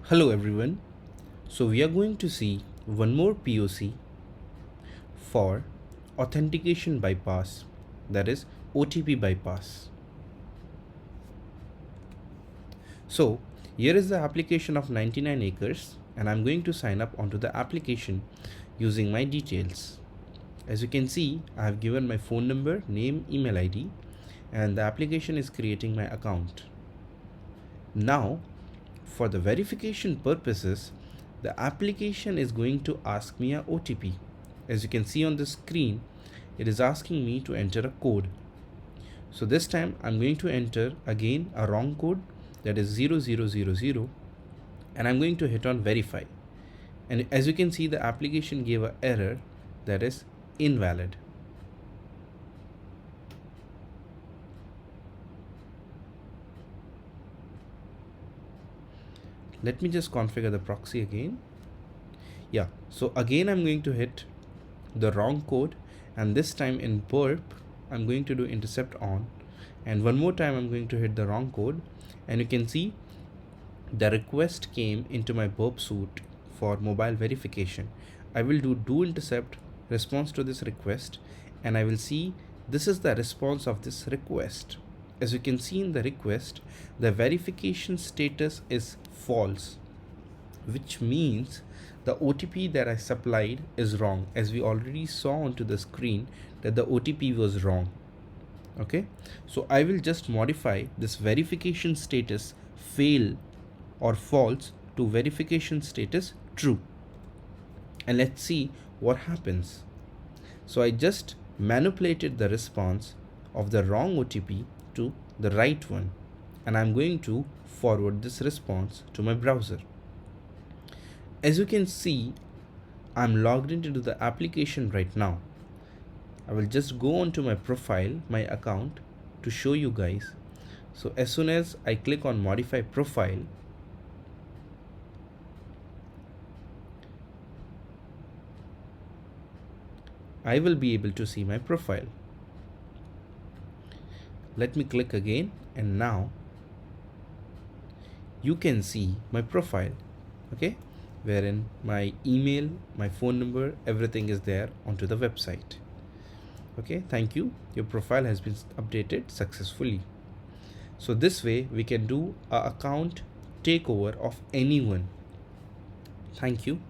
Hello everyone. So we are going to see one more POC for authentication bypass, that is OTP bypass. So here is the application of 99 acres and I'm going to sign up onto the application using my details. As you can see, I have given my phone number, name, email ID, and the application is creating my account. Now for the verification purposes, the application is going to ask me a OTP. As you can see on the screen, it is asking me to enter a code. So this time I'm going to enter again a wrong code, that is 0000, and I'm going to hit on verify. And as you can see, the application gave an error, that is invalid. Let me just configure the proxy again. Yeah, so again I'm going to hit the wrong code, and this time in Burp I'm going to do intercept on, and one more time I'm going to hit the wrong code, and you can see the request came into my Burp suite for mobile verification. I will do intercept response to this request, and I will see this is the response of this request. As you can see in the request, the verification status is false, which means the OTP that I supplied is wrong, as we already saw onto the screen that the OTP was wrong. Okay, so I will just modify this verification status fail or false to verification status true, and let's see what happens. So I just manipulated the response of the wrong OTP to the right one, and I'm going to forward this response to my browser. As you can see, I'm logged into the application right now. I will just go onto my profile, my account, to show you guys. So as soon as I click on modify profile, I will be able to see my profile. Let me click again, and now you can see my profile, okay, wherein my email, my phone number, everything is there onto the website. Okay, thank you. Your profile has been updated successfully. So this way we can do an account takeover of anyone. Thank you.